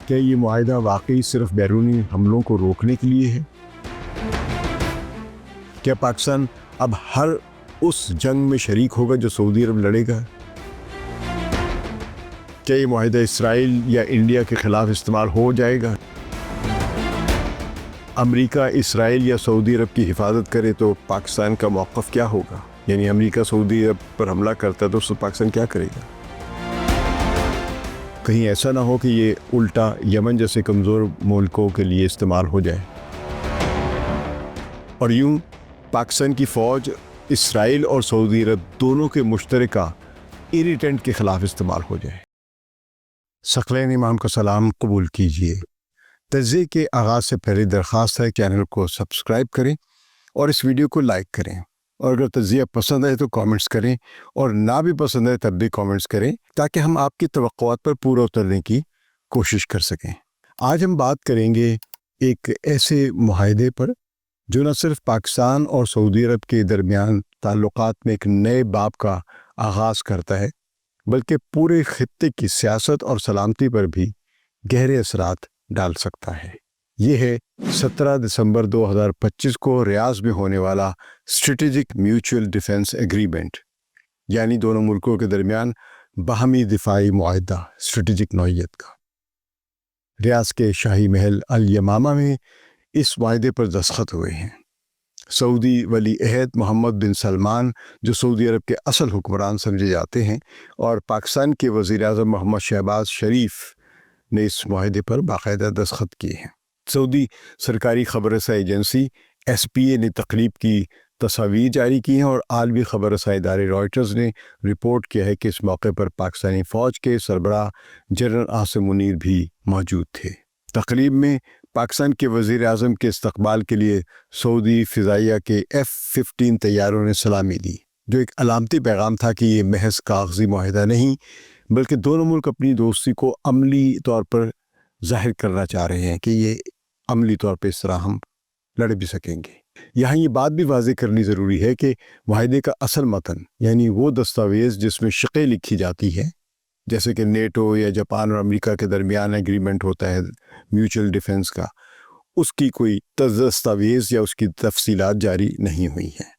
کیا یہ معاہدہ واقعی صرف بیرونی حملوں کو روکنے کے لیے ہے؟ کیا پاکستان اب ہر اس جنگ میں شریک ہوگا جو سعودی عرب لڑے گا؟ کیا یہ معاہدہ اسرائیل یا انڈیا کے خلاف استعمال ہو جائے گا؟ امریکہ اسرائیل یا سعودی عرب کی حفاظت کرے تو پاکستان کا موقف کیا ہوگا؟ یعنی امریکہ سعودی عرب پر حملہ کرتا ہے تو اس سے پاکستان کیا کرے گا؟ کہیں ایسا نہ ہو کہ یہ الٹا یمن جیسے کمزور ملکوں کے لیے استعمال ہو جائے اور یوں پاکستان کی فوج اسرائیل اور سعودی عرب دونوں کے مشترکہ ایریٹنٹ کے خلاف استعمال ہو جائے۔ ثقلین امام کا سلام قبول کیجیے۔ تجزیے کے آغاز سے پہلے درخواست ہے چینل کو سبسکرائب کریں اور اس ویڈیو کو لائک کریں، اور اگر تجزیہ پسند آئے تو کامنٹس کریں، اور نہ بھی پسند آئے تب بھی کامنٹس کریں تاکہ ہم آپ کی توقعات پر پورا اترنے کی کوشش کر سکیں۔ آج ہم بات کریں گے ایک ایسے معاہدے پر جو نہ صرف پاکستان اور سعودی عرب کے درمیان تعلقات میں ایک نئے باب کا آغاز کرتا ہے، بلکہ پورے خطے کی سیاست اور سلامتی پر بھی گہرے اثرات ڈال سکتا ہے۔ یہ ہے 17 دسمبر 2025 کو ریاض میں ہونے والا اسٹریٹجک میوچل ڈیفنس ایگریمنٹ، یعنی دونوں ملکوں کے درمیان باہمی دفاعی معاہدہ اسٹریٹجک نوعیت کا۔ ریاض کے شاہی محل الیمامہ میں اس معاہدے پر دستخط ہوئے ہیں۔ سعودی ولی عہد محمد بن سلمان، جو سعودی عرب کے اصل حکمران سمجھے جاتے ہیں، اور پاکستان کے وزیر اعظم محمد شہباز شریف نے اس معاہدے پر باقاعدہ دستخط کیے ہیں۔ سعودی سرکاری خبر رسائی ایجنسی SPA نے تقریب کی تصاویر جاری کی ہیں، اور عالمی خبر رسائی ادارے رائٹرز نے رپورٹ کیا ہے کہ اس موقع پر پاکستانی فوج کے سربراہ جنرل عاصم منیر بھی موجود تھے۔ تقریب میں پاکستان کے وزیر اعظم کے استقبال کے لیے سعودی فضائیہ کے F-15 طیاروں نے سلامی دی، جو ایک علامتی پیغام تھا کہ یہ محض کاغذی معاہدہ نہیں، بلکہ دونوں ملک اپنی دوستی کو عملی طور پر ظاہر کرنا چاہ رہے ہیں کہ یہ عملی طور پہ اس طرح ہم لڑ بھی سکیں گے۔ یہاں یہ بات بھی واضح کرنی ضروری ہے کہ معاہدے کا اصل متن، یعنی وہ دستاویز جس میں شقیں لکھی جاتی ہے، جیسے کہ نیٹو یا جاپان اور امریکہ کے درمیان ایگریمنٹ ہوتا ہے میوچل ڈیفنس کا، اس کی کوئی دستاویز یا اس کی تفصیلات جاری نہیں ہوئی ہیں۔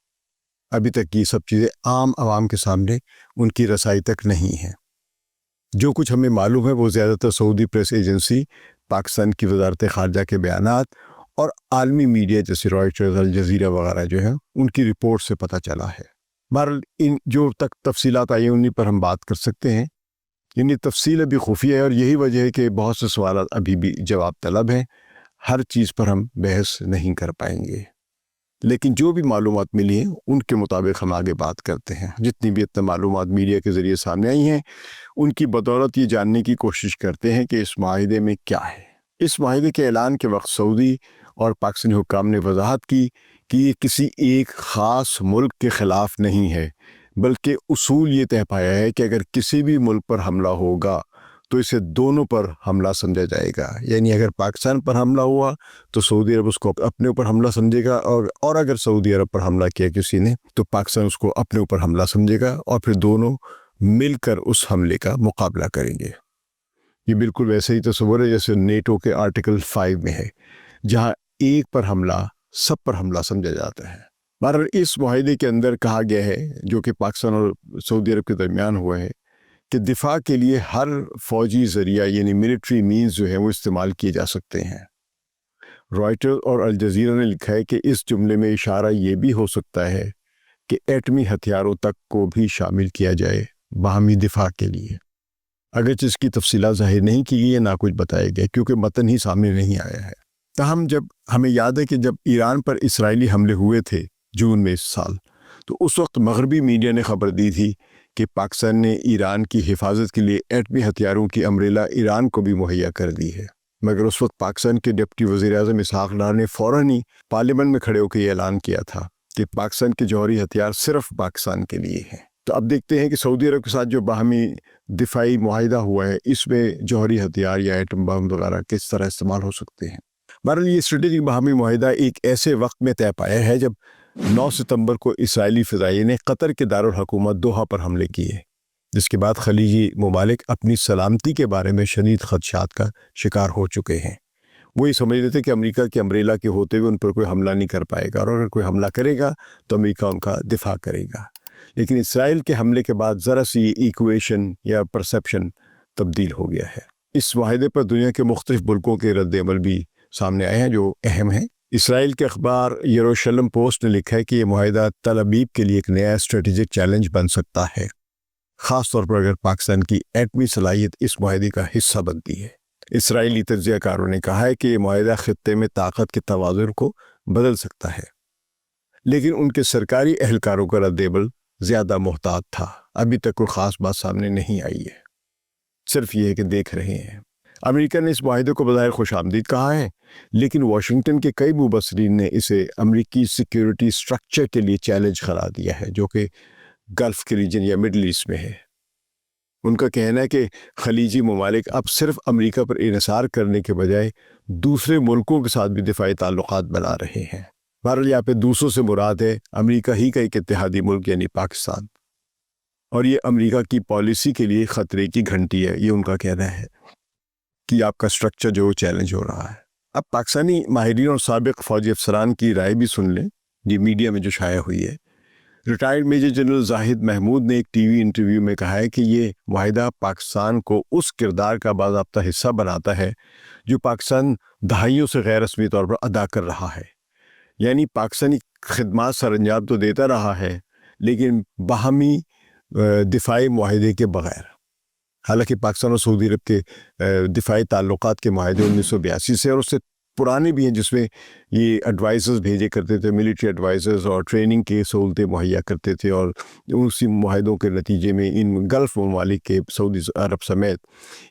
ابھی تک یہ سب چیزیں عام عوام کے سامنے ان کی رسائی تک نہیں ہیں۔ جو کچھ ہمیں معلوم ہے وہ زیادہ تر سعودی پریس ایجنسی، پاکستان کی وزارت خارجہ کے بیانات اور عالمی میڈیا جیسے رائٹرز، الجزیرہ وغیرہ جو ہیں ان کی رپورٹ سے پتہ چلا ہے۔ بہرحال ان جو تک تفصیلات آئی ہیں انہی پر ہم بات کر سکتے ہیں۔ یعنی تفصیل ابھی خفیہ ہے، اور یہی وجہ ہے کہ بہت سے سوالات ابھی بھی جواب طلب ہیں۔ ہر چیز پر ہم بحث نہیں کر پائیں گے، لیکن جو بھی معلومات ملی ہیں ان کے مطابق ہم آگے بات کرتے ہیں۔ جتنی بھی اتنے معلومات میڈیا کے ذریعے سامنے آئی ہیں ان کی بدولت یہ جاننے کی کوشش کرتے ہیں کہ اس معاہدے میں کیا ہے۔ اس معاہدے کے اعلان کے وقت سعودی اور پاکستانی حکام نے وضاحت کی کہ یہ کسی ایک خاص ملک کے خلاف نہیں ہے، بلکہ اصول یہ طے پایا ہے کہ اگر کسی بھی ملک پر حملہ ہوگا تو اسے دونوں پر حملہ سمجھا جائے گا۔ یعنی اگر پاکستان پر حملہ ہوا تو سعودی عرب اس کو اپنے اوپر حملہ سمجھے گا، اور اگر سعودی عرب پر حملہ کیا کسی نے تو پاکستان اس کو اپنے اوپر حملہ سمجھے گا، اور پھر دونوں مل کر اس حملے کا مقابلہ کریں گے۔ یہ بالکل ویسے ہی تصور ہے جیسے نیٹو کے آرٹیکل 5 میں ہے، جہاں ایک پر حملہ سب پر حملہ سمجھا جاتا ہے۔ بہرحال اس معاہدے کے اندر کہا گیا ہے، جو کہ پاکستان اور سعودی عرب کے درمیان ہوا ہے، کہ دفاع کے لیے ہر فوجی ذریعہ یعنی ملٹری مینز جو ہیں وہ استعمال کیے جا سکتے ہیں۔ رائٹر اور الجزیرہ نے لکھا ہے کہ اس جملے میں اشارہ یہ بھی ہو سکتا ہے کہ ایٹمی ہتھیاروں تک کو بھی شامل کیا جائے باہمی دفاع کے لیے، اگرچہ اس کی تفصیلات ظاہر نہیں کی گئی ہے، نہ کچھ بتایا گیا کیونکہ متن ہی سامنے نہیں آیا ہے۔ تاہم جب ہمیں یاد ہے کہ جب ایران پر اسرائیلی حملے ہوئے تھے جون میں اس سال، تو اس وقت مغربی میڈیا نے خبر دی تھی کہ پاکستان نے ایران کی حفاظت کے لیے ایٹمی ہتھیاروں کی امبریلا ایران کو بھی مہیا کر دی ہے، مگر اس وقت پاکستان کے ڈپٹی وزیر اعظم اسحاق ڈار نے فوراً ہی پارلیمنٹ میں کھڑے ہو کے یہ اعلان کیا تھا کہ پاکستان کے جوہری ہتھیار صرف پاکستان کے لیے ہیں۔ تو اب دیکھتے ہیں کہ سعودی عرب کے ساتھ جو باہمی دفاعی معاہدہ ہوا ہے، اس میں جوہری ہتھیار یا ایٹم بم وغیرہ کس طرح استعمال ہو سکتے ہیں۔ بہرحال یہ اسٹریٹجک باہمی معاہدہ ایک ایسے وقت میں طے پایا ہے جب 9 ستمبر کو اسرائیلی فضائیہ نے قطر کے دارالحکومت دوحہ پر حملے کیے، جس کے بعد خلیجی ممالک اپنی سلامتی کے بارے میں شدید خدشات کا شکار ہو چکے ہیں۔ وہ یہ سمجھ رہے تھے کہ امریکہ کے امبریلا کے ہوتے ہوئے ان پر کوئی حملہ نہیں کر پائے گا، اور اگر کوئی حملہ کرے گا تو امریکہ ان کا دفاع کرے گا۔ لیکن اسرائیل کے حملے کے بعد ذرا سی ایکویشن یا پرسیپشن تبدیل ہو گیا ہے۔ اس معاہدے پر دنیا کے مختلف ملکوں کے رد عمل بھی سامنے آئے ہیں جو اہم ہیں۔ اسرائیل کے اخبار یروشلم پوسٹ نے لکھا ہے کہ یہ معاہدہ تل ابیب کے لیے ایک نیا اسٹریٹجک چیلنج بن سکتا ہے، خاص طور پر اگر پاکستان کی ایٹمی صلاحیت اس معاہدے کا حصہ بنتی ہے۔ اسرائیلی تجزیہ کاروں نے کہا ہے کہ یہ معاہدہ خطے میں طاقت کے توازن کو بدل سکتا ہے، لیکن ان کے سرکاری اہلکاروں کا رد عمل زیادہ محتاط تھا۔ ابھی تک کوئی خاص بات سامنے نہیں آئی ہے، صرف یہ ہے کہ دیکھ رہے ہیں۔ امریکہ نے اس معاہدے کو بظاہر خوش آمدید کہا ہے، لیکن واشنگٹن کے کئی مبصرین نے اسے امریکی سیکیورٹی سٹرکچر کے لیے چیلنج قرار دیا ہے، جو کہ گلف کے ریجن یا مڈل ایسٹ میں ہے۔ ان کا کہنا ہے کہ خلیجی ممالک اب صرف امریکہ پر انحصار کرنے کے بجائے دوسرے ملکوں کے ساتھ بھی دفاعی تعلقات بنا رہے ہیں۔ بہرحال یہاں پہ دوسروں سے مراد ہے امریکہ ہی کا ایک اتحادی ملک یعنی پاکستان، اور یہ امریکہ کی پالیسی کے لیے خطرے کی گھنٹی ہے۔ یہ ان کا کہنا ہے کہ آپ کا سٹرکچر جو چیلنج ہو رہا ہے۔ اب پاکستانی ماہرین اور سابق فوجی افسران کی رائے بھی سن لیں، یہ میڈیا میں جو شائع ہوئی ہے۔ ریٹائرڈ میجر جنرل زاہد محمود نے ایک ٹی وی انٹرویو میں کہا ہے کہ یہ معاہدہ پاکستان کو اس کردار کا باضابطہ حصہ بناتا ہے جو پاکستان دہائیوں سے غیر رسمی طور پر ادا کر رہا ہے، یعنی پاکستانی خدمات سر انجام تو دیتا رہا ہے لیکن باہمی دفاعی معاہدے کے بغیر۔ حالانکہ پاکستان اور سعودی عرب کے دفاعی تعلقات کے معاہدے 1982 سے اور اس سے پرانے بھی ہیں، جس میں یہ ایڈوائزرز بھیجے کرتے تھے، ملٹری ایڈوائزرز، اور ٹریننگ کی سہولتیں مہیا کرتے تھے، اور اسی معاہدوں کے نتیجے میں ان گلف ممالک کے سعودی عرب سمیت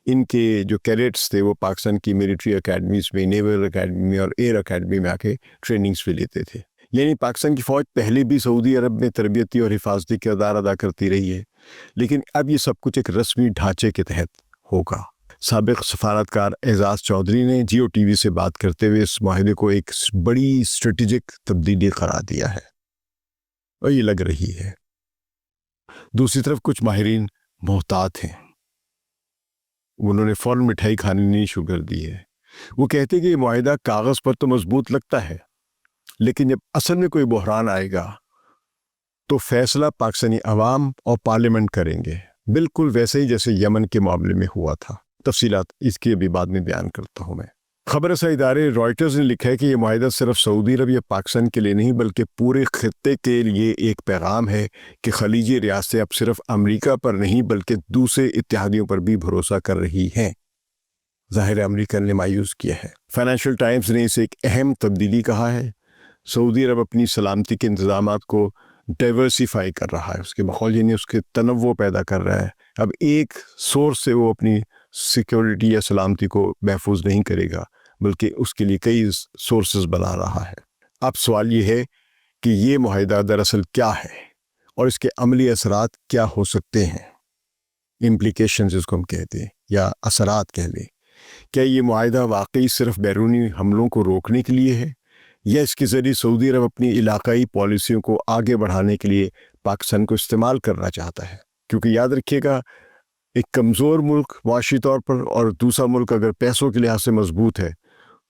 ان کے جو کیڈٹس تھے وہ پاکستان کی ملٹری اکیڈمیز میں، نیول اکیڈمی میں اور ایئر اکیڈمی میں آ کے ٹریننگز بھی لیتے تھے۔ یعنی پاکستان کی فوج پہلے بھی سعودی عرب میں تربیتی اور حفاظتی کردار ادا کرتی رہی ہے، لیکن اب یہ سب کچھ ایک رسمی ڈھانچے کے تحت ہوگا۔ سابق سفارتکار اعزاز چودھری نے جیو ٹی وی سے بات کرتے ہوئے اس معاہدے کو ایک بڑی اسٹریٹجک تبدیلی قرار دیا ہے، اور یہ لگ رہی ہے۔ دوسری طرف کچھ ماہرین محتاط ہیں، انہوں نے فوراً مٹھائی کھانی نہیں شروع کر دی ہے۔ وہ کہتے ہیں کہ یہ معاہدہ کاغذ پر تو مضبوط لگتا ہے، لیکن جب اصل میں کوئی بحران آئے گا تو فیصلہ پاکستانی عوام اور پارلیمنٹ کریں گے، بالکل ویسے ہی جیسے یمن کے معاملے میں ہوا تھا۔ تفصیلات اس کی ابھی بعد میں بیان کرتا ہوں میں۔ خبر رساں ادارے رائٹرز نے لکھا ہے کہ یہ معاہدہ صرف سعودی عرب یا پاکستان کے لیے نہیں بلکہ پورے خطے کے لیے ایک پیغام ہے کہ خلیجی ریاستیں اب صرف امریکہ پر نہیں بلکہ دوسرے اتحادیوں پر بھی بھروسہ کر رہی ہیں۔ ظاہر امریکہ نے مایوس کیا ہے۔ فائنینشیل ٹائمز نے اسے ایک اہم تبدیلی کہا ہے۔ سعودی عرب اپنی سلامتی کے انتظامات کو ڈائیورسیفائی کر رہا ہے، اس کے ماحول یعنی اس کے تنوع پیدا کر رہا ہے۔ اب ایک سورس سے وہ اپنی سیکیورٹی یا سلامتی کو محفوظ نہیں کرے گا بلکہ اس کے لیے کئی سورسز بنا رہا ہے۔ اب سوال یہ ہے کہ یہ معاہدہ دراصل کیا ہے اور اس کے عملی اثرات کیا ہو سکتے ہیں، امپلیکیشنز جس کو ہم کہتے ہیں یا اثرات کہہ لیں۔ کیا یہ معاہدہ واقعی صرف بیرونی حملوں کو روکنے کے لیے ہے، یا اس کے ذریعے سعودی عرب اپنی علاقائی پالیسیوں کو آگے بڑھانے کے لیے پاکستان کو استعمال کرنا چاہتا ہے؟ کیونکہ یاد رکھیے گا، ایک کمزور ملک معاشی طور پر اور دوسرا ملک اگر پیسوں کے لحاظ سے مضبوط ہے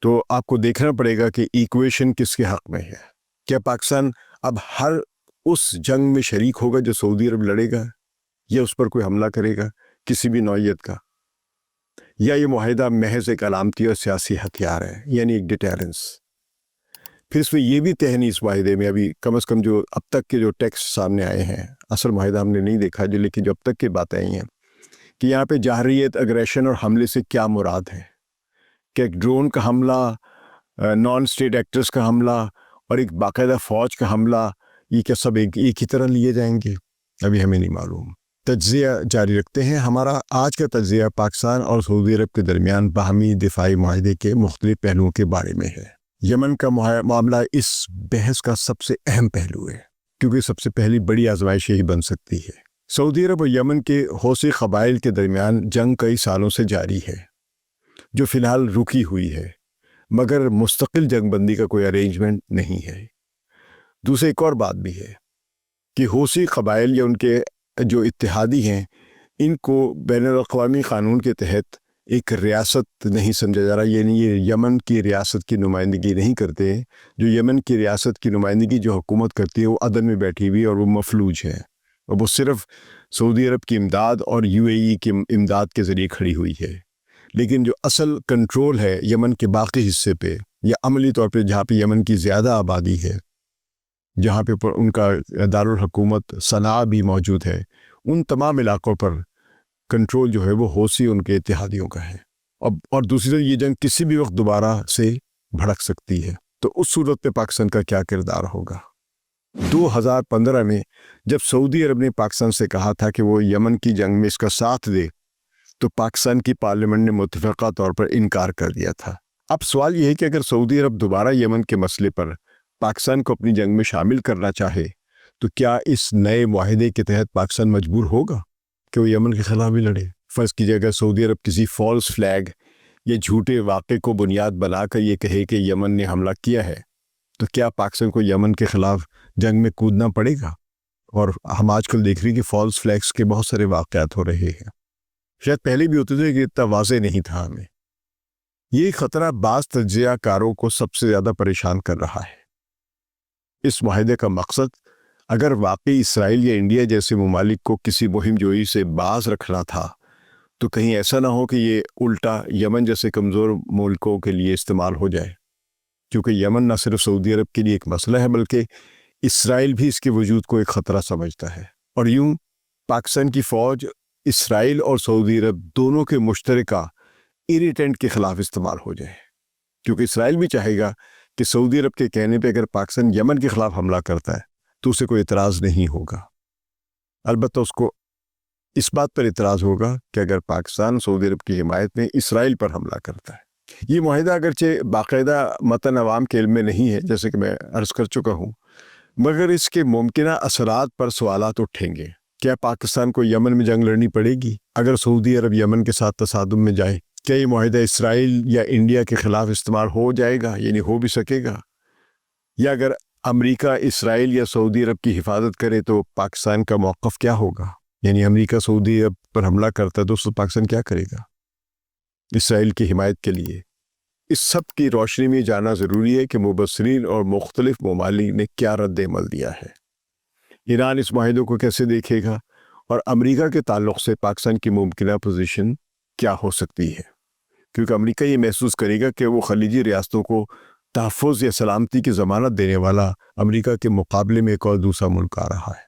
تو آپ کو دیکھنا پڑے گا کہ ایکویشن کس کے حق میں ہے۔ کیا پاکستان اب ہر اس جنگ میں شریک ہوگا جو سعودی عرب لڑے گا، یا اس پر کوئی حملہ کرے گا کسی بھی نوعیت کا، یا یہ معاہدہ محض ایک علامتی اور سیاسی ہتھیار ہے یعنی ایک ڈیٹیرنس؟ پھر اس میں یہ بھی طے نہیں اس معاہدے میں، ابھی کم از کم جو اب تک کے جو ٹیکسٹ سامنے آئے ہیں، اصل معاہدہ ہم نے نہیں دیکھا جو، لیکن جو اب تک کی باتیں آئی ہیں کہ یہاں پہ جارحیت، اگریشن اور حملے سے کیا مراد ہے، کہ ایک ڈرون کا حملہ، نان اسٹیٹ ایکٹرز کا حملہ اور ایک باقاعدہ فوج کا حملہ، یہ کیا سب ایک ہی طرح لیے جائیں گے؟ ابھی ہمیں نہیں معلوم۔ تجزیہ جاری رکھتے ہیں۔ ہمارا آج کا تجزیہ پاکستان اور سعودی عرب کے درمیان باہمی دفاعی معاہدے کے مختلف پہلوؤں کے بارے میں ہے۔ یمن کا معاملہ اس بحث کا سب سے اہم پہلو ہے، کیونکہ سب سے پہلی بڑی آزمائش یہی بن سکتی ہے۔ سعودی عرب اور یمن کے حوثی قبائل کے درمیان جنگ کئی سالوں سے جاری ہے، جو فی الحال رکی ہوئی ہے، مگر مستقل جنگ بندی کا کوئی ارینجمنٹ نہیں ہے۔ دوسری ایک اور بات بھی ہے کہ حوثی قبائل یا ان کے جو اتحادی ہیں ان کو بین الاقوامی قانون کے تحت ایک ریاست نہیں سمجھا جا رہا، یعنی یہ یمن کی ریاست کی نمائندگی نہیں کرتے ہیں۔ جو یمن کی ریاست کی نمائندگی جو حکومت کرتی ہے وہ عدن میں بیٹھی ہوئی اور وہ مفلوج ہے، اور وہ صرف سعودی عرب کی امداد اور UAE کی امداد کے ذریعے کھڑی ہوئی ہے۔ لیکن جو اصل کنٹرول ہے یمن کے باقی حصے پہ، یا عملی طور پہ جہاں پہ یمن کی زیادہ آبادی ہے، جہاں پہ ان کا دارالحکومت صنعاء بھی موجود ہے، ان تمام علاقوں پر کنٹرول جو ہے وہ حوثی ان کے اتحادیوں کا ہے۔ اور دوسری طرف یہ جنگ کسی بھی وقت دوبارہ سے بھڑک سکتی ہے، تو اس صورت پہ پاکستان کا کیا کردار ہوگا؟ 2015 میں جب سعودی عرب نے پاکستان سے کہا تھا کہ وہ یمن کی جنگ میں اس کا ساتھ دے، تو پاکستان کی پارلیمنٹ نے متفقہ طور پر انکار کر دیا تھا۔ اب سوال یہ ہے کہ اگر سعودی عرب دوبارہ یمن کے مسئلے پر پاکستان کو اپنی جنگ میں شامل کرنا چاہے، تو کیا اس نئے معاہدے کے تحت پاکستان مجبور ہوگا کہ وہ یمن کے خلاف بھی لڑے؟ فرض کیجیے اگر سعودی عرب کسی فالس فلیگ یا جھوٹے واقعے کو بنیاد بنا کر یہ کہے کہ یمن نے حملہ کیا ہے، تو کیا پاکستان کو یمن کے خلاف جنگ میں کودنا پڑے گا؟ اور ہم آج کل دیکھ رہے ہیں کہ فالس فلیگز کے بہت سارے واقعات ہو رہے ہیں، شاید پہلے بھی ہوتے تھے کہ اتنا واضح نہیں تھا ہمیں۔ یہ خطرہ بعض تجزیہ کاروں کو سب سے زیادہ پریشان کر رہا ہے۔ اس معاہدے کا مقصد اگر واقعی اسرائیل یا انڈیا جیسے ممالک کو کسی مہم جوئی سے باز رکھنا تھا، تو کہیں ایسا نہ ہو کہ یہ الٹا یمن جیسے کمزور ملکوں کے لیے استعمال ہو جائے، کیونکہ یمن نہ صرف سعودی عرب کے لیے ایک مسئلہ ہے بلکہ اسرائیل بھی اس کے وجود کو ایک خطرہ سمجھتا ہے۔ اور یوں پاکستان کی فوج اسرائیل اور سعودی عرب دونوں کے مشترکہ ایریٹنٹ کے خلاف استعمال ہو جائے، کیونکہ اسرائیل بھی چاہے گا کہ سعودی عرب کے کہنے پہ اگر پاکستان یمن کے خلاف حملہ کرتا ہے تو اسے کوئی اعتراض نہیں ہوگا۔ البتہ اس کو اس بات پر اعتراض ہوگا کہ اگر پاکستان سعودی عرب کی حمایت میں اسرائیل پر حملہ کرتا ہے۔ یہ معاہدہ اگرچہ باقاعدہ متن عوام کے علم میں نہیں ہے، جیسے کہ میں عرض کر چکا ہوں، مگر اس کے ممکنہ اثرات پر سوالات اٹھیں گے۔ کیا پاکستان کو یمن میں جنگ لڑنی پڑے گی اگر سعودی عرب یمن کے ساتھ تصادم میں جائے؟ کیا یہ معاہدہ اسرائیل یا انڈیا کے خلاف استعمال ہو جائے گا، یعنی ہو بھی سکے گا؟ یا اگر امریکہ اسرائیل یا سعودی عرب کی حفاظت کرے تو پاکستان کا موقف کیا ہوگا؟ یعنی امریکہ سعودی عرب پر حملہ کرتا ہے تو اس وقت پاکستان کیا کرے گا اسرائیل کی حمایت کے لیے؟ اس سب کی روشنی میں جاننا ضروری ہے کہ مبصرین اور مختلف ممالک نے کیا رد عمل دیا ہے۔ ایران اس معاہدے کو کیسے دیکھے گا، اور امریکہ کے تعلق سے پاکستان کی ممکنہ پوزیشن کیا ہو سکتی ہے؟ کیونکہ امریکہ یہ محسوس کرے گا کہ وہ خلیجی ریاستوں کو تحفظ یا سلامتی کی ضمانت دینے والا امریکہ کے مقابلے میں ایک اور دوسرا ملک آ رہا ہے۔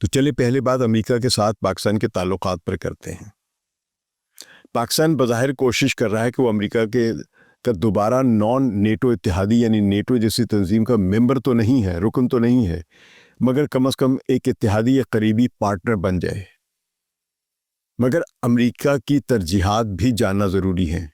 تو چلے پہلے بات امریکہ کے ساتھ پاکستان کے تعلقات پر کرتے ہیں۔ پاکستان بظاہر کوشش کر رہا ہے کہ وہ امریکہ کا دوبارہ نان نیٹو اتحادی یعنی نیٹو جیسی تنظیم کا ممبر تو نہیں ہے، رکن تو نہیں ہے، مگر کم از کم ایک اتحادی یا قریبی پارٹنر بن جائے۔ مگر امریکہ کی ترجیحات بھی جاننا ضروری ہے۔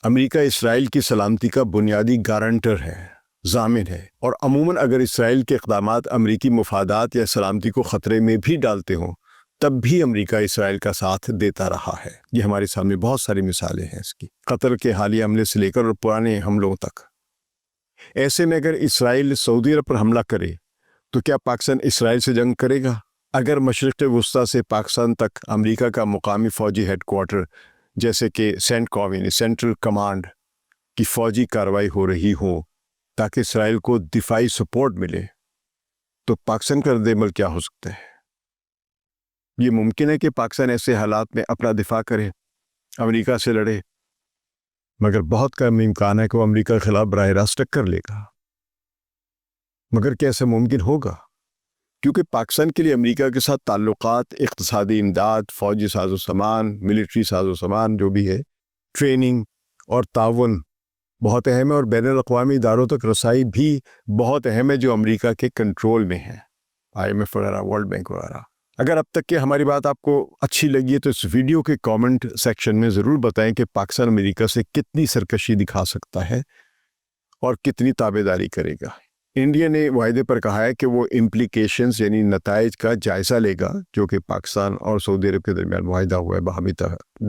امریکہ اسرائیل کی سلامتی کا بنیادی گارنٹر ہے، ضامن ہے، اور عموماً اگر اسرائیل کے اقدامات امریکی مفادات یا سلامتی کو خطرے میں بھی ڈالتے ہوں، تب بھی امریکہ اسرائیل کا ساتھ دیتا رہا ہے۔ یہ ہمارے سامنے بہت ساری مثالیں ہیں اس کی، قطر کے حالیہ حملے سے لے کر اور پرانے حملوں تک۔ ایسے میں اگر اسرائیل سعودی عرب پر حملہ کرے تو کیا پاکستان اسرائیل سے جنگ کرے گا؟ اگر مشرق وسطیٰ سے پاکستان تک امریکہ کا مقامی فوجی ہیڈ کوارٹر جیسے کہ سینٹکام یعنی سینٹرل کمانڈ کی فوجی کارروائی ہو رہی ہو تاکہ اسرائیل کو دفاعی سپورٹ ملے، تو پاکستان کا رد عمل کیا ہو سکتا ہے؟ یہ ممکن ہے کہ پاکستان ایسے حالات میں اپنا دفاع کرے، امریکہ سے لڑے، مگر بہت کم امکان ہے کہ وہ امریکہ کے خلاف براہ راست ٹکر لے گا۔ مگر کیا ایسا ممکن ہوگا؟ کیونکہ پاکستان کے لیے امریکہ کے ساتھ تعلقات، اقتصادی امداد، فوجی ساز و سامان، ملٹری ساز و سامان جو بھی ہے، ٹریننگ اور تعاون بہت اہم ہے، اور بین الاقوامی اداروں تک رسائی بھی بہت اہم ہے جو امریکہ کے کنٹرول میں ہے، IMF وغیرہ، ورلڈ بینک وغیرہ۔ اگر اب تک کہ ہماری بات آپ کو اچھی لگی ہے تو اس ویڈیو کے کامنٹ سیکشن میں ضرور بتائیں کہ پاکستان امریکہ سے کتنی سرکشی دکھا سکتا ہے اور کتنی تابعداری کرے گا۔ انڈیا نے معاہدے پر کہا ہے کہ وہ امپلیکیشنز یعنی نتائج کا جائزہ لے گا جو کہ پاکستان اور سعودی عرب کے درمیان معاہدہ ہوا ہے باہمی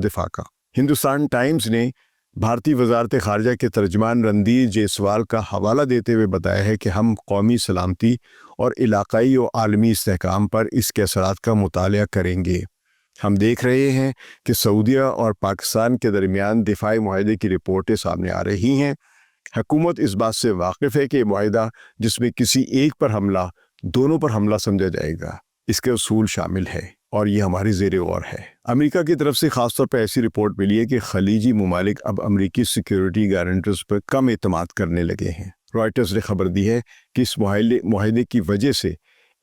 دفاع کا۔ ہندوستان ٹائمز نے بھارتی وزارت خارجہ کے ترجمان رندیر جیسوال کا حوالہ دیتے ہوئے بتایا ہے کہ ہم قومی سلامتی اور علاقائی و عالمی استحکام پر اس کے اثرات کا مطالعہ کریں گے۔ ہم دیکھ رہے ہیں کہ سعودیہ اور پاکستان کے درمیان دفاعی معاہدے کی رپورٹیں سامنے آ رہی ہیں۔ حکومت اس بات سے واقف ہے کہ یہ معاہدہ جس میں کسی ایک پر حملہ دونوں پر حملہ سمجھا جائے گا، اس کے اصول شامل ہے اور یہ ہماری زیر غور ہے۔ امریکہ کی طرف سے خاص طور پر ایسی رپورٹ ملی ہے کہ خلیجی ممالک اب امریکی سیکیورٹی گارنٹرز پر کم اعتماد کرنے لگے ہیں۔ رائٹرز نے خبر دی ہے کہ اس معاہدے کی وجہ سے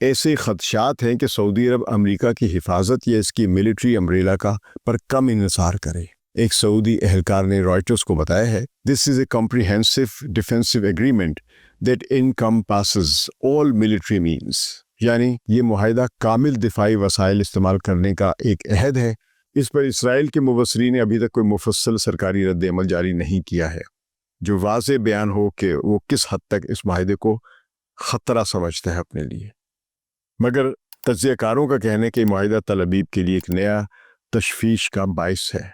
ایسے خدشات ہیں کہ سعودی عرب امریکہ کی حفاظت یا اس کی ملٹری امبریلا کا پر کم انحصار کرے۔ ایک سعودی اہلکار نے رائٹرز کو بتایا ہے دس از اے comprehensive defensive agreement that encompasses all military means، یعنی یہ معاہدہ کامل دفاعی وسائل استعمال کرنے کا ایک عہد ہے۔ اس پر اسرائیل کے مبصرین نے ابھی تک کوئی مفصل سرکاری رد عمل جاری نہیں کیا ہے جو واضح بیان ہو کہ وہ کس حد تک اس معاہدے کو خطرہ سمجھتا ہے اپنے لیے، مگر تجزیہ کاروں کا کہنا ہے کہ معاہدہ تل ابیب کے لیے ایک نیا تشویش کا باعث ہے،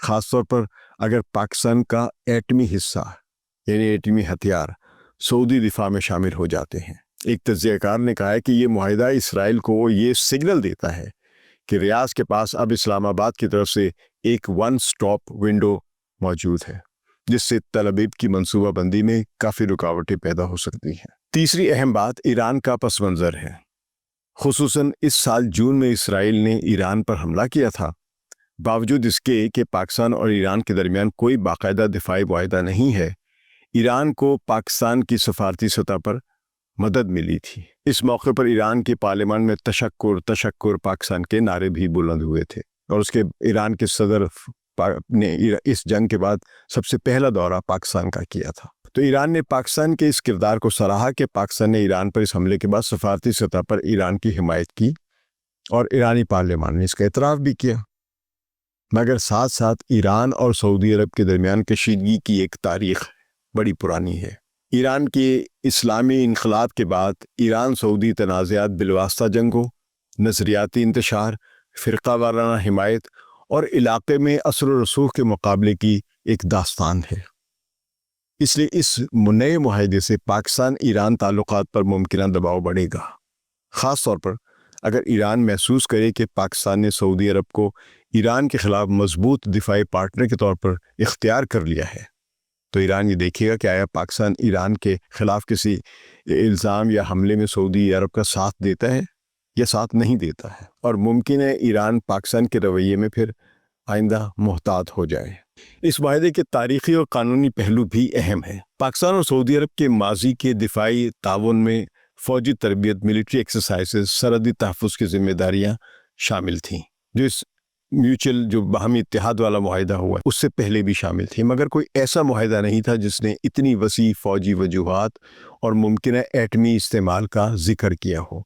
خاص طور پر اگر پاکستان کا ایٹمی حصہ یعنی ایٹمی ہتھیار سعودی دفاع میں شامل ہو جاتے ہیں۔ ایک تجزیہ کار نے کہا ہے کہ یہ معاہدہ اسرائیل کو یہ سگنل دیتا ہے کہ ریاض کے پاس اب اسلام آباد کی طرف سے ایک ون سٹاپ ونڈو موجود ہے جس سے تل ابیب کی منصوبہ بندی میں کافی رکاوٹیں پیدا ہو سکتی ہیں۔ تیسری اہم بات ایران کا پس منظر ہے۔ خصوصاً اس سال جون میں اسرائیل نے ایران پر حملہ کیا تھا، باوجود اس کے کہ پاکستان اور ایران کے درمیان کوئی باقاعدہ دفاعی معاہدہ نہیں ہے، ایران کو پاکستان کی سفارتی سطح پر مدد ملی تھی۔ اس موقع پر ایران کی پارلیمان میں تشکر پاکستان کے نعرے بھی بلند ہوئے تھے، اور اس کے ایران کے صدر نے اس جنگ کے بعد سب سے پہلا دورہ پاکستان کا کیا تھا۔ تو ایران نے پاکستان کے اس کردار کو سراہا کہ پاکستان نے ایران پر اس حملے کے بعد سفارتی سطح پر ایران کی حمایت کی، اور ایرانی پارلیمان نے اس کا اعتراف بھی کیا۔ مگر ساتھ ساتھ ایران اور سعودی عرب کے درمیان کشیدگی کی ایک تاریخ بڑی پرانی ہے۔ ایران کے اسلامی انقلاب کے بعد ایران سعودی تنازعات بالواسطہ جنگوں، نظریاتی انتشار، فرقہ وارانہ حمایت اور علاقے میں اثر و رسوخ کے مقابلے کی ایک داستان ہے۔ اس لیے اس نئے معاہدے سے پاکستان ایران تعلقات پر ممکنہ دباؤ بڑھے گا، خاص طور پر اگر ایران محسوس کرے کہ پاکستان نے سعودی عرب کو ایران کے خلاف مضبوط دفاعی پارٹنر کے طور پر اختیار کر لیا ہے، تو ایران یہ دیکھے گا کہ آیا پاکستان ایران کے خلاف کسی الزام یا حملے میں سعودی عرب کا ساتھ دیتا ہے یا ساتھ نہیں دیتا ہے، اور ممکن ہے ایران پاکستان کے رویے میں پھر آئندہ محتاط ہو جائے۔ اس معاہدے کے تاریخی اور قانونی پہلو بھی اہم ہیں۔ پاکستان اور سعودی عرب کے ماضی کے دفاعی تعاون میں فوجی تربیت، ملٹری ایکسرسائزز، سرحدی تحفظ کی ذمہ داریاں شامل تھیں، جو اس میوچل جو باہمی اتحاد والا معاہدہ ہوا اس سے پہلے بھی شامل تھی، مگر کوئی ایسا معاہدہ نہیں تھا جس نے اتنی وسیع فوجی وجوہات اور ممکنہ ایٹمی استعمال کا ذکر کیا ہو۔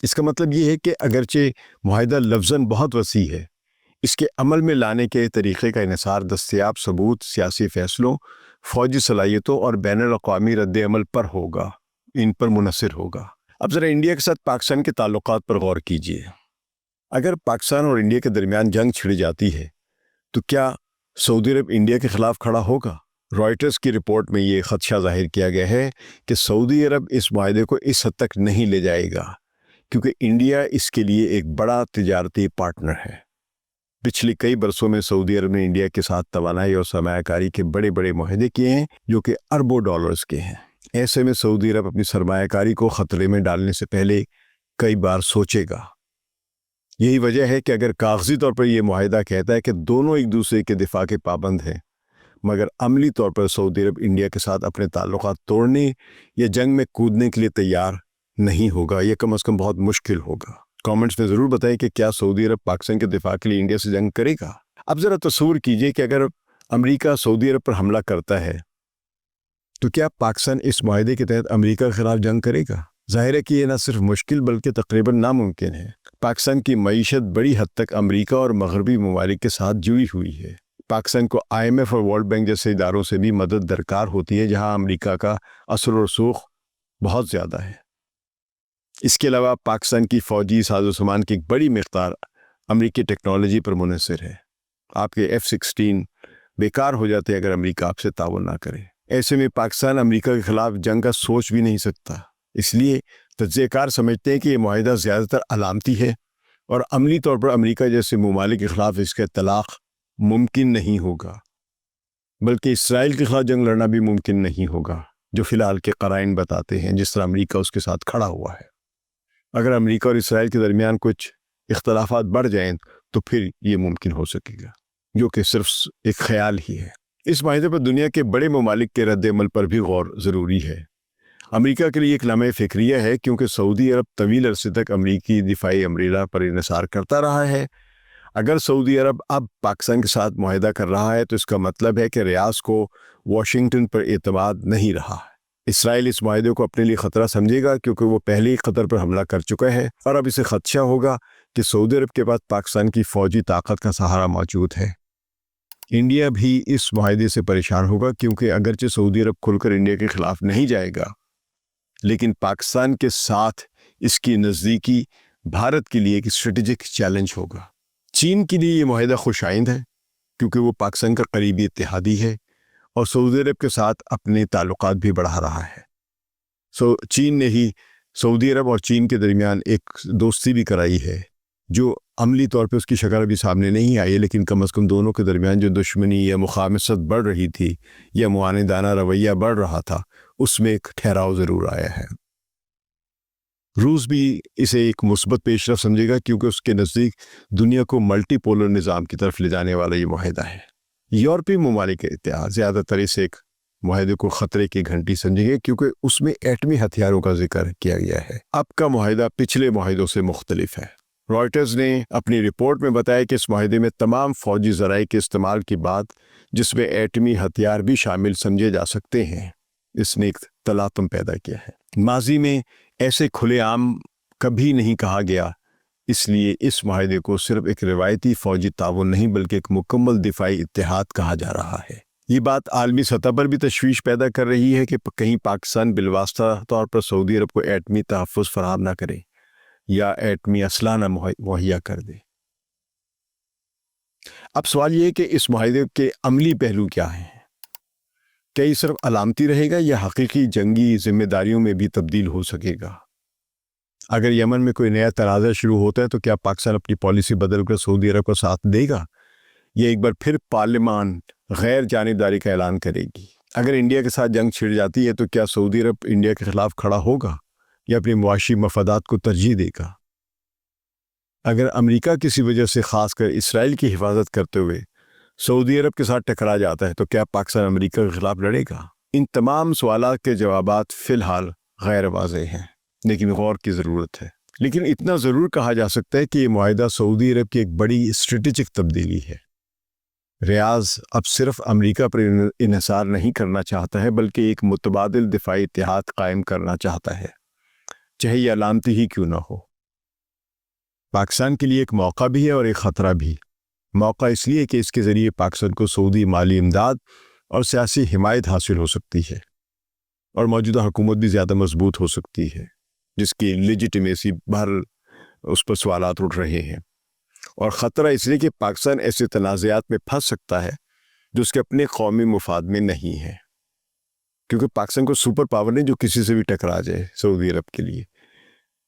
اس کا مطلب یہ ہے کہ اگرچہ معاہدہ لفظاً بہت وسیع ہے، اس کے عمل میں لانے کے طریقے کا انحصار دستیاب ثبوت، سیاسی فیصلوں، فوجی صلاحیتوں اور بین الاقوامی رد عمل پر ہوگا، ان پر منحصر ہوگا۔ اب ذرا انڈیا کے ساتھ پاکستان کے تعلقات پر غور کیجیے۔ اگر پاکستان اور انڈیا کے درمیان جنگ چھڑ جاتی ہے تو کیا سعودی عرب انڈیا کے خلاف کھڑا ہوگا؟ رائٹرز کی رپورٹ میں یہ خدشہ ظاہر کیا گیا ہے کہ سعودی عرب اس معاہدے کو اس حد تک نہیں لے جائے گا کیونکہ انڈیا اس کے لیے ایک بڑا تجارتی پارٹنر ہے۔ پچھلی کئی برسوں میں سعودی عرب نے انڈیا کے ساتھ توانائی اور سرمایہ کاری کے بڑے بڑے معاہدے کیے ہیں جو کہ اربوں ڈالرز کے ہیں۔ ایسے میں سعودی عرب اپنی سرمایہ کاری کو خطرے میں ڈالنے سے پہلے کئی بار سوچے گا۔ یہی وجہ ہے کہ اگر کاغذی طور پر یہ معاہدہ کہتا ہے کہ دونوں ایک دوسرے کے دفاع کے پابند ہیں، مگر عملی طور پر سعودی عرب انڈیا کے ساتھ اپنے تعلقات توڑنے یا جنگ میں کودنے کے لیے تیار نہیں ہوگا، یہ کم از کم بہت مشکل ہوگا۔ کامنٹس میں ضرور بتائیں کہ کیا سعودی عرب پاکستان کے دفاع کے لیے انڈیا سے جنگ کرے گا؟ اب ذرا تصور کیجئے کہ اگر امریکہ سعودی عرب پر حملہ کرتا ہے تو کیا پاکستان اس معاہدے کے تحت امریکہ کے خلاف جنگ کرے گا؟ ظاہر ہے کہ یہ نہ صرف مشکل بلکہ تقریباً ناممکن ہے۔ پاکستان کی معیشت بڑی حد تک امریکہ اور مغربی ممالک کے ساتھ جڑی ہوئی ہے۔ پاکستان کو IMF اور ورلڈ بینک جیسے اداروں سے بھی مدد درکار ہوتی ہے جہاں امریکہ کا اثر و رسوخ بہت زیادہ ہے۔ اس کے علاوہ پاکستان کی فوجی ساز و سامان کی ایک بڑی مقدار امریکی ٹیکنالوجی پر منحصر ہے۔ آپ کے F-16 بیکار ہو جاتے اگر امریکہ آپ سے تعاون نہ کرے۔ ایسے میں پاکستان امریکہ کے خلاف جنگ کا سوچ بھی نہیں سکتا۔ اس لیے تجزیہ کار سمجھتے ہیں کہ یہ معاہدہ زیادہ تر علامتی ہے اور عملی طور پر امریکہ جیسے ممالک کے خلاف اس کا اطلاق ممکن نہیں ہوگا، بلکہ اسرائیل کے خلاف جنگ لڑنا بھی ممکن نہیں ہوگا، جو فی الحال کے قرائن بتاتے ہیں جس طرح امریکہ اس کے ساتھ کھڑا ہوا ہے۔ اگر امریکہ اور اسرائیل کے درمیان کچھ اختلافات بڑھ جائیں تو پھر یہ ممکن ہو سکے گا، جو کہ صرف ایک خیال ہی ہے۔ اس معاہدے پر دنیا کے بڑے ممالک کے رد عمل پر بھی غور ضروری ہے۔ امریکہ کے لیے ایک لمحہ فکریہ ہے، کیونکہ سعودی عرب طویل عرصے تک امریکی دفاعی امبریلا پر انحصار کرتا رہا ہے۔ اگر سعودی عرب اب پاکستان کے ساتھ معاہدہ کر رہا ہے تو اس کا مطلب ہے کہ ریاض کو واشنگٹن پر اعتماد نہیں رہا۔ اسرائیل اس معاہدے کو اپنے لیے خطرہ سمجھے گا، کیونکہ وہ پہلے ہی قطر پر حملہ کر چکا ہے، اور اب اسے خدشہ ہوگا کہ سعودی عرب کے پاس پاکستان کی فوجی طاقت کا سہارا موجود ہے۔ انڈیا بھی اس معاہدے سے پریشان ہوگا، کیونکہ اگرچہ سعودی عرب کھل کر انڈیا کے خلاف نہیں جائے گا، لیکن پاکستان کے ساتھ اس کی نزدیکی بھارت کے لیے ایک اسٹریٹجک چیلنج ہوگا۔ چین کے لیے یہ معاہدہ خوش آئند ہے، کیونکہ وہ پاکستان کا قریبی اتحادی ہے اور سعودی عرب کے ساتھ اپنے تعلقات بھی بڑھا رہا ہے۔ چین نے ہی سعودی عرب اور چین کے درمیان ایک دوستی بھی کرائی ہے، جو عملی طور پہ اس کی شکل ابھی سامنے نہیں آئی، لیکن کم از کم دونوں کے درمیان جو دشمنی یا مخامست بڑھ رہی تھی یا معاندانہ رویہ بڑھ رہا تھا، اس میں ایک ٹھہراؤ ضرور آیا ہے۔ روس بھی اسے ایک مثبت پیش رفت سمجھے گا، کیونکہ اس کے نزدیک دنیا کو ملٹی پولر نظام کی طرف لے جانے والا یہ معاہدہ ہے۔ یورپی ممالک کے اتحاد زیادہ تر اس ایک معاہدے کو خطرے کی گھنٹی سمجھیں گے، کیونکہ اس میں ایٹمی ہتھیاروں کا ذکر کیا گیا ہے۔ اب کا معاہدہ پچھلے معاہدوں سے مختلف ہے۔ رائٹرز نے اپنی رپورٹ میں بتایا کہ اس معاہدے میں تمام فوجی ذرائع کے استعمال کی بات، جس میں ایٹمی ہتھیار بھی شامل سمجھے جا سکتے ہیں، اس نے ایک تلاطم پیدا کیا ہے۔ ماضی میں ایسے کھلے عام کبھی نہیں کہا گیا، اس لیے اس معاہدے کو صرف ایک روایتی فوجی تعاون نہیں بلکہ ایک مکمل دفاعی اتحاد کہا جا رہا ہے۔ یہ بات عالمی سطح پر بھی تشویش پیدا کر رہی ہے کہ کہیں پاکستان بالواسطہ طور پر سعودی عرب کو ایٹمی تحفظ فراہم نہ کرے یا ایٹمی اسلحہ نہ مہیا کر دے۔ اب سوال یہ ہے کہ اس معاہدے کے عملی پہلو کیا ہیں؟ کیا یہ صرف علامتی رہے گا یا حقیقی جنگی ذمہ داریوں میں بھی تبدیل ہو سکے گا؟ اگر یمن میں کوئی نیا تنازع شروع ہوتا ہے تو کیا پاکستان اپنی پالیسی بدل کر سعودی عرب کا ساتھ دے گا یا ایک بار پھر پارلیمان غیر جانبداری کا اعلان کرے گی؟ اگر انڈیا کے ساتھ جنگ چھڑ جاتی ہے تو کیا سعودی عرب انڈیا کے خلاف کھڑا ہوگا یا اپنی معاشی مفادات کو ترجیح دے گا؟ اگر امریکہ کسی وجہ سے خاص کر اسرائیل کی حفاظت کرتے ہوئے سعودی عرب کے ساتھ ٹکرا جاتا ہے تو کیا پاکستان امریکہ کے خلاف لڑے گا؟ ان تمام سوالات کے جوابات فی الحال غیر واضح ہیں، لیکن غور کی ضرورت ہے۔ لیکن اتنا ضرور کہا جا سکتا ہے کہ یہ معاہدہ سعودی عرب کی ایک بڑی اسٹریٹجک تبدیلی ہے۔ ریاض اب صرف امریکہ پر انحصار نہیں کرنا چاہتا ہے، بلکہ ایک متبادل دفاعی اتحاد قائم کرنا چاہتا ہے، چاہے یہ علامتی ہی کیوں نہ ہو۔ پاکستان کے لیے ایک موقع بھی ہے اور ایک خطرہ بھی۔ موقع اس لیے کہ اس کے ذریعے پاکستان کو سعودی مالی امداد اور سیاسی حمایت حاصل ہو سکتی ہے، اور موجودہ حکومت بھی زیادہ مضبوط ہو سکتی ہے، جس کی لیجیٹیمیسی اس پر سوالات اٹھ رہے ہیں۔ اور خطرہ اس لیے کہ پاکستان ایسے تنازعات میں پھنس سکتا ہے جو اس کے اپنے قومی مفاد میں نہیں ہے، کیونکہ پاکستان کو سپر پاور نہیں جو کسی سے بھی ٹکرا جائے۔ سعودی عرب کے لیے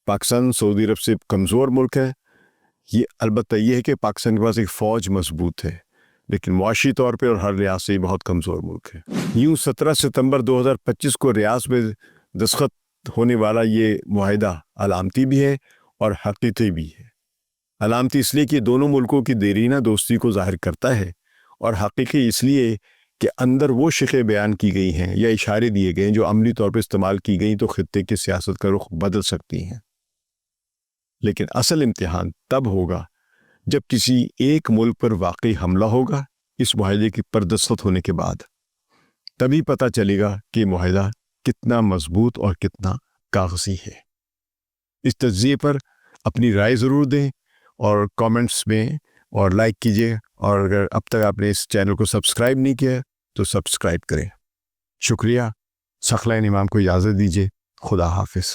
پاکستان سعودی عرب سے کمزور ملک ہے، یہ البتہ یہ ہے کہ پاکستان کے پاس ایک فوج مضبوط ہے، لیکن معاشی طور پہ اور ہر لحاظ سے بہت کمزور ملک ہے۔ یوں 17 ستمبر 2025 کو ریاض میں دستخط ہونے والا یہ معاہدہ علامتی بھی ہے اور حقیقی بھی ہے۔ علامتی اس لیے کہ دونوں ملکوں کی دیرینہ دوستی کو ظاہر کرتا ہے، اور حقیقی اس لیے کہ اندر وہ شقیں بیان کی گئی ہیں یا اشارے دیے گئے ہیں جو عملی طور پر استعمال کی گئیں تو خطے کی سیاست کا رخ بدل سکتی ہیں۔ لیکن اصل امتحان تب ہوگا جب کسی ایک ملک پر واقعی حملہ ہوگا اس معاہدے کی پر دستخط ہونے کے بعد، تبھی پتہ چلے گا کہ معاہدہ کتنا مضبوط اور کتنا کاغذی ہے۔ اس تجزیے پر اپنی رائے ضرور دیں اور کامنٹس میں اور لائک کیجیے، اور اگر اب تک آپ نے اس چینل کو سبسکرائب نہیں کیا تو سبسکرائب کریں۔ شکریہ۔ ثقلین امام کو اجازت دیجیے۔ خدا حافظ۔